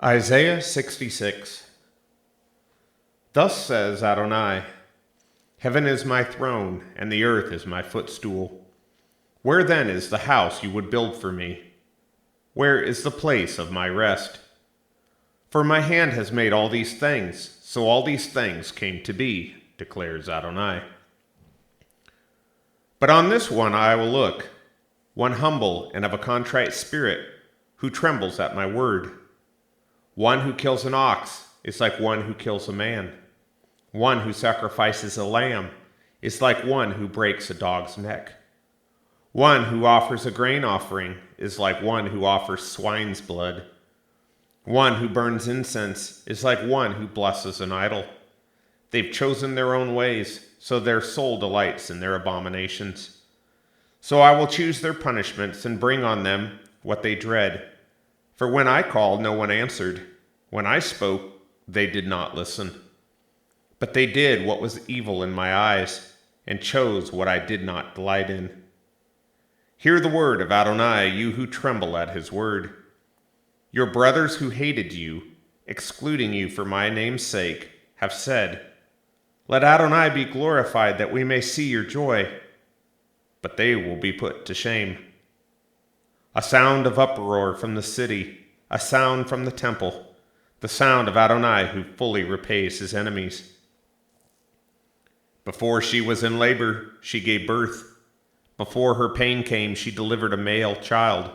Isaiah 66. Thus says Adonai, Heaven is my throne, and the earth is my footstool. Where then is the house you would build for me? Where is the place of my rest? For my hand has made all these things, so all these things came to be, declares Adonai. But on this one I will look, one humble and of a contrite spirit, who trembles at my word. One who kills an ox is like one who kills a man. One who sacrifices a lamb is like one who breaks a dog's neck. One who offers a grain offering is like one who offers swine's blood. One who burns incense is like one who blesses an idol. They've chosen their own ways, so their soul delights in their abominations. So I will choose their punishments and bring on them what they dread. For when I called, no one answered. When I spoke, they did not listen. But they did what was evil in my eyes, and chose what I did not delight in. Hear the word of Adonai, you who tremble at his word. Your brothers who hated you, excluding you for my name's sake, have said, Let Adonai be glorified that we may see your joy. But they will be put to shame. A sound of uproar from the city, a sound from the temple, the sound of Adonai who fully repays his enemies. Before she was in labor, she gave birth. Before her pain came, she delivered a male child.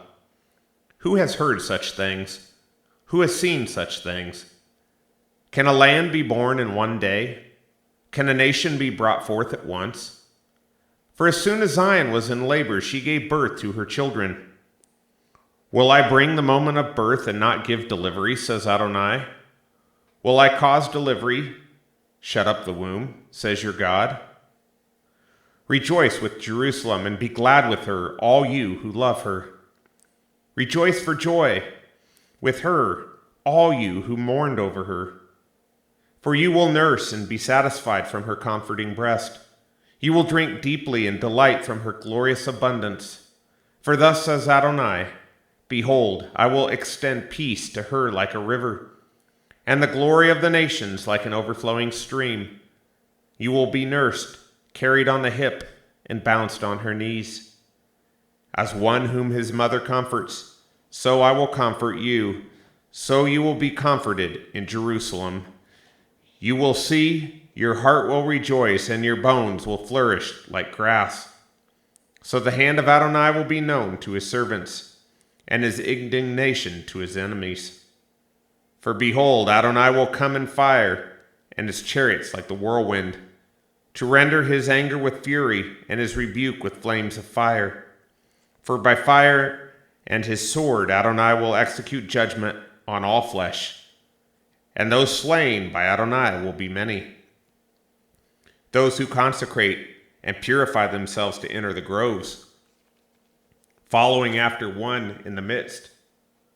Who has heard such things? Who has seen such things? Can a land be born in one day? Can a nation be brought forth at once? For as soon as Zion was in labor, she gave birth to her children. Will I bring the moment of birth and not give delivery, says Adonai? Will I cause delivery, shut up the womb, says your God? Rejoice with Jerusalem and be glad with her, all you who love her. Rejoice for joy with her, all you who mourned over her. For you will nurse and be satisfied from her comforting breast. You will drink deeply and delight from her glorious abundance. For thus says Adonai, Behold, I will extend peace to her like a river, and the glory of the nations like an overflowing stream. You will be nursed, carried on the hip, and bounced on her knees. As one whom his mother comforts, so I will comfort you, so you will be comforted in Jerusalem. You will see, your heart will rejoice, and your bones will flourish like grass. So the hand of Adonai will be known to his servants, and his indignation to his enemies. For behold, Adonai will come in fire, and his chariots like the whirlwind, to render his anger with fury, and his rebuke with flames of fire. For by fire and his sword Adonai will execute judgment on all flesh, and those slain by Adonai will be many. Those who consecrate and purify themselves to enter the groves, following after one in the midst,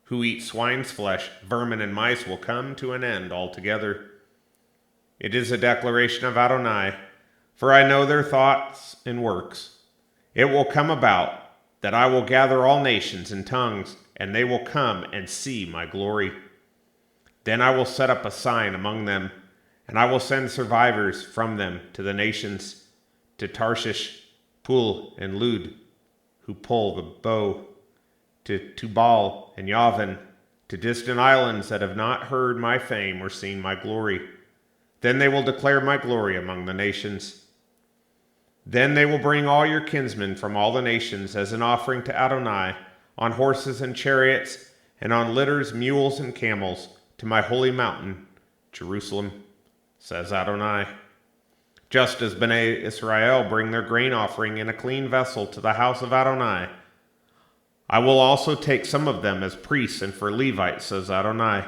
who eats swine's flesh, vermin and mice will come to an end altogether. It is a declaration of Adonai, for I know their thoughts and works. It will come about that I will gather all nations and tongues, and they will come and see my glory. Then I will set up a sign among them, and I will send survivors from them to the nations, to Tarshish, Pul, and Lud, who pull the bow, to Tubal and Yavin, to distant islands that have not heard my fame or seen my glory. Then they will declare my glory among the nations. Then they will bring all your kinsmen from all the nations as an offering to Adonai, on horses and chariots, and on litters, mules, and camels, to my holy mountain, Jerusalem, says Adonai. Just as Bnei Israel bring their grain offering in a clean vessel to the house of Adonai, I will also take some of them as priests and for Levites, says Adonai.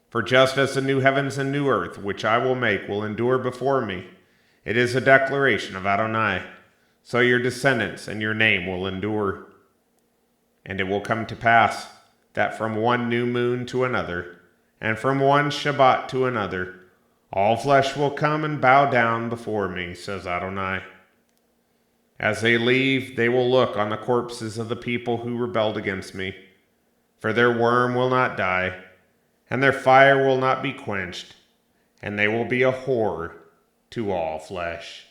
For just as the new heavens and new earth, which I will make, will endure before me, it is a declaration of Adonai, so your descendants and your name will endure. And it will come to pass that from one new moon to another, and from one Shabbat to another, all flesh will come and bow down before me, says Adonai. As they leave, they will look on the corpses of the people who rebelled against me, for their worm will not die, and their fire will not be quenched, and they will be a horror to all flesh.